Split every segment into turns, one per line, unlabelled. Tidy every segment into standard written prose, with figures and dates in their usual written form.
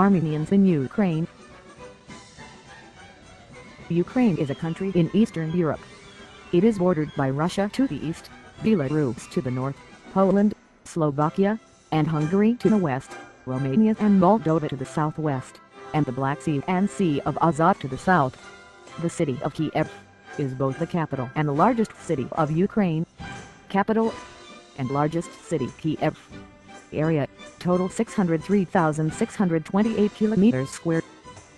Armenians in Ukraine. Ukraine is a country in Eastern Europe. It is bordered by Russia to the east, Belarus to the north, Poland, Slovakia, and Hungary to the west, Romania and Moldova to the southwest, and the Black Sea and Sea of Azov to the south. The city of Kiev is both the capital and the largest city of Ukraine. Capital and largest city Kiev. Area, total 603,628 kilometers square.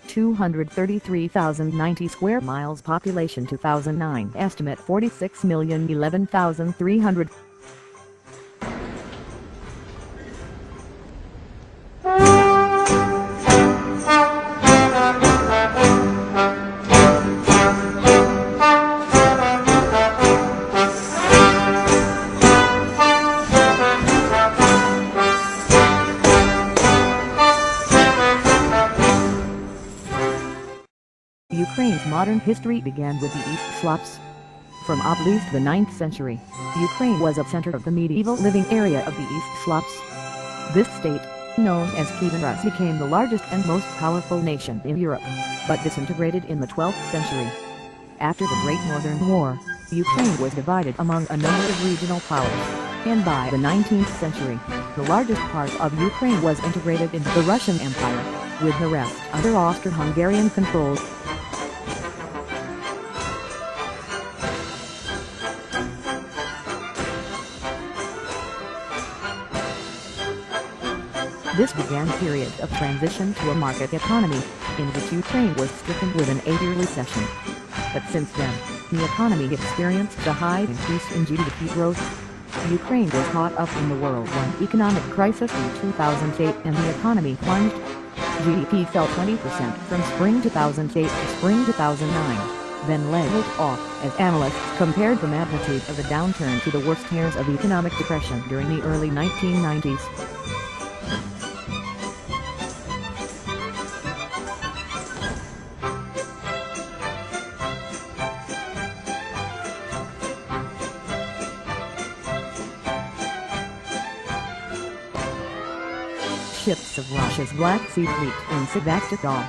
233,090 square miles. Population 2009 estimate 46,011,300. Ukraine's modern history began with the East Slavs. From at least the 9th century, Ukraine was a center of the medieval living area of the East Slavs. This state, known as Kievan Rus, became the largest and most powerful nation in Europe, but disintegrated in the 12th century. After the Great Northern War, Ukraine was divided among a number of regional powers, and by the 19th century, the largest part of Ukraine was integrated into the Russian Empire, with the rest under Austro-Hungarian control. This began a period of transition to a market economy, in which Ukraine was stricken with an 8-year recession. But since then, the economy experienced a high increase in GDP growth. Ukraine was caught up in the worldwide economic crisis in 2008 and the economy plunged. GDP fell 20% from spring 2008 to spring 2009, then leveled off as analysts compared the magnitude of the downturn to the worst years of economic depression during the early 1990s. Ships of Russia's Black Sea Fleet in Sevastopol.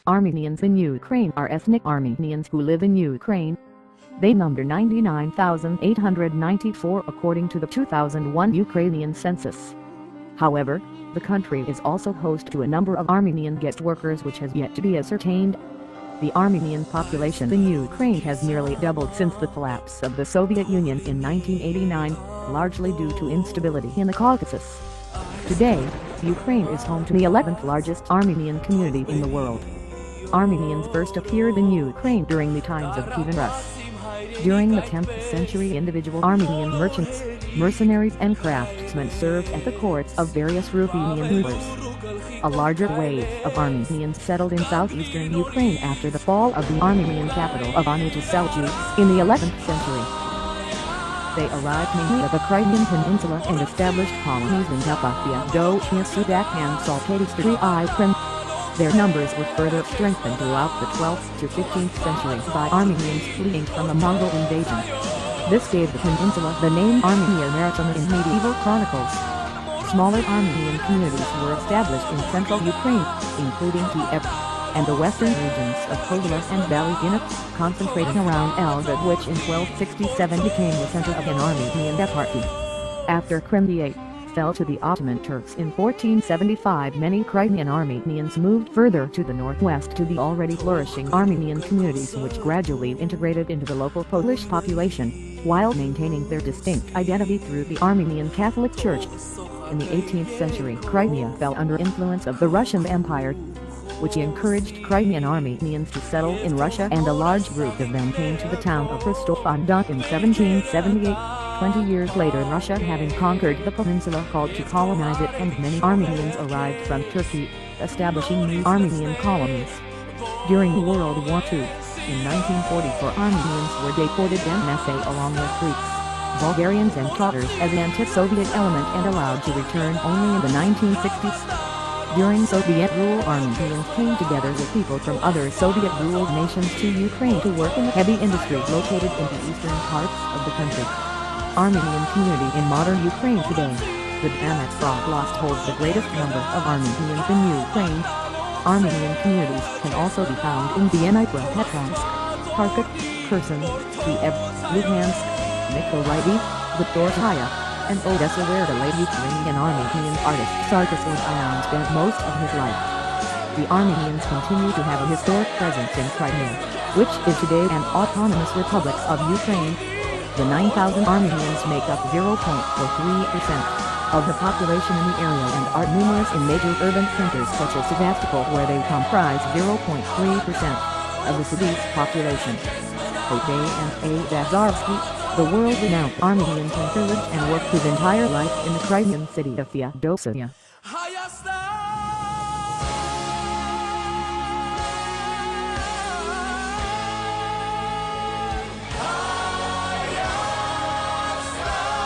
Armenians in Ukraine are ethnic Armenians who live in Ukraine. They number 99,894 according to the 2001 Ukrainian census. However, the country is also host to a number of Armenian guest workers which has yet to be ascertained. The Armenian population in Ukraine has nearly doubled since the collapse of the Soviet Union in 1989, largely due to instability in the Caucasus. Today, Ukraine is home to the 11th largest Armenian community in the world. Armenians first appeared in Ukraine during the times of Kievan Rus. During the 10th century, individual Armenian merchants, mercenaries and craftsmen served at the courts of various Ruthenian rulers. A larger wave of Armenians settled in southeastern Ukraine after the fall of the Armenian capital of Ani to Seljuks in the 11th century. They arrived mainly at the Crimean Peninsula and established colonies in Carpathia, Dochia, Sudak and Salkatistri. Their numbers were further strengthened throughout the 12th to 15th centuries by Armenians fleeing from a Mongol invasion. This gave the peninsula the name Armenia Maritima in medieval chronicles. Smaller Armenian communities were established in central Ukraine, including Kiev, and the western regions of Podila and Balagina, concentrating around Elgod, which in 1267 became the center of an Armenian eparchy. After Crimea fell to the Ottoman Turks in 1475, many Crimean Armenians moved further to the northwest to the already flourishing Armenian communities which gradually integrated into the local Polish population. while maintaining their distinct identity through the Armenian Catholic Church. In the 18th century, Crimea fell under influence of the Russian Empire, which encouraged Crimean Armenians to settle in Russia, and a large group of them came to the town of Rostov-on-Don in 1778. 20 years later, Russia having conquered the peninsula called to colonize it, and many Armenians arrived from Turkey, establishing new Armenian colonies. During World War II, in 1944, Armenians were deported en masse along with Greeks, Bulgarians and Tatars as an anti-Soviet element and allowed to return only in the 1960s. During Soviet rule, Armenians came together with people from other Soviet-ruled nations to Ukraine to work in the heavy industry located in the eastern parts of the country. Armenian community in modern Ukraine today. The Donetsk Oblast holds the greatest number of Armenians in Ukraine. Armenian communities can also be found in Dnipropetrovsk, Kharkiv, Kherson, Kiev, Luhansk, Mykolaiv, Zaporizhzhia, and Odessa, where the late Ukrainian Armenian artist Sarkis Ion spent most of his life. The Armenians continue to have a historic presence in Crimea, which is today an autonomous republic of Ukraine. The 9,000 Armenians make up 0.43% of the population in the area and are numerous in major urban centers such as Sevastopol, where they comprise 0.3% of the city's population. Hodei and A. Vazarsky, the world-renowned Armenian painter, lived and worked his entire life in the Crimean city of Feodosia.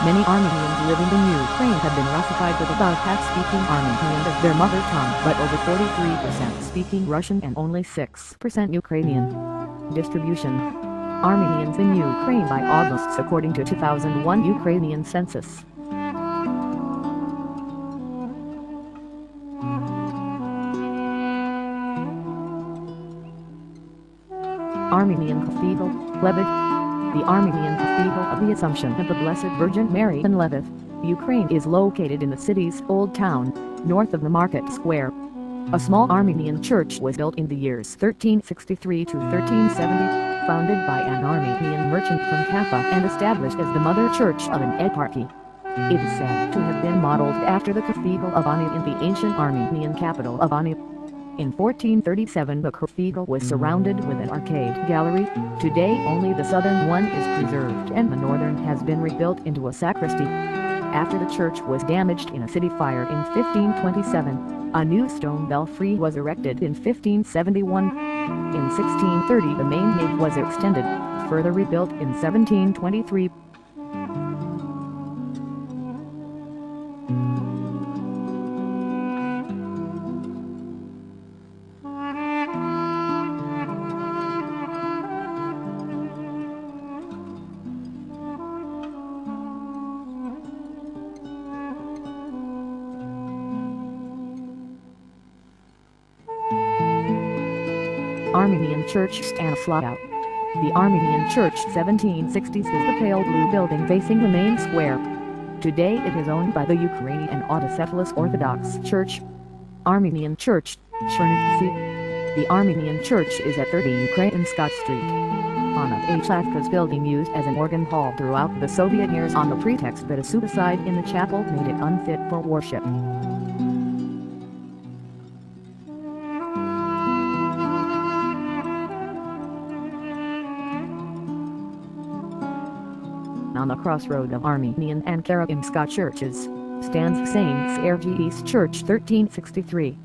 Many Armenians living in Ukraine have been Russified, with about half speaking Armenian as their mother tongue, but over 43% speaking Russian and only 6% Ukrainian. Distribution: Armenians in Ukraine by August according to 2001 Ukrainian census. Armenian Cathedral, Lviv. The Armenian Cathedral of the Assumption of the Blessed Virgin Mary in Lviv, Ukraine, is located in the city's Old Town, north of the Market Square. A small Armenian church was built in the years 1363 to 1370, founded by an Armenian merchant from Kaffa and established as the mother church of an eparchy. It is said to have been modeled after the Cathedral of Ani in the ancient Armenian capital of Ani. In 1437 the cathedral was surrounded with an arcade gallery. Today only the southern one is preserved and the northern has been rebuilt into a sacristy. After the church was damaged in a city fire in 1527, a new stone belfry was erected in 1571. In 1630 the main nave was extended, further rebuilt in 1723. Armenian Church Stanislav. The Armenian Church 1760s is the pale blue building facing the main square. Today it is owned by the Ukrainian Autocephalous Orthodox Church. Armenian Church, Chernivtsi. The Armenian Church is at 30 Ukraine Scott Street. Anna H. Latka's building, used as an organ hall throughout the Soviet years on the pretext that a suicide in the chapel made it unfit for worship. On the crossroad of Armenian and Karaimska churches, stands St. Sergius Church 1363.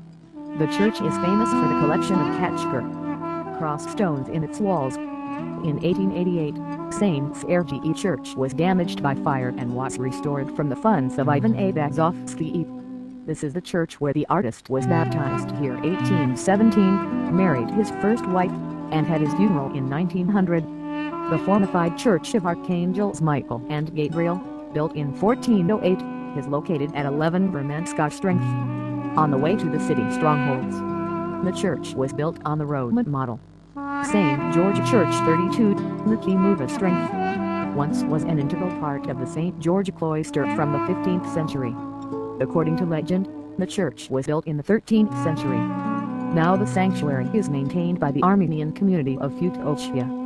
The church is famous for the collection of Kachkar cross stones in its walls. In 1888, St. Sergius Church was damaged by fire and was restored from the funds of Ivan Abazovsky. This is the church where the artist was baptized here 1817, married his first wife, and had his funeral in 1900. The fortified Church of Archangels Michael and Gabriel, built in 1408, is located at 11 Vermanska Strength, on the way to the city strongholds. The church was built on the Roman model. St. George Church 32, the Kimuva Strength, once was an integral part of the St. George Cloister from the 15th century. According to legend, the church was built in the 13th century. Now the sanctuary is maintained by the Armenian community of Feodosia.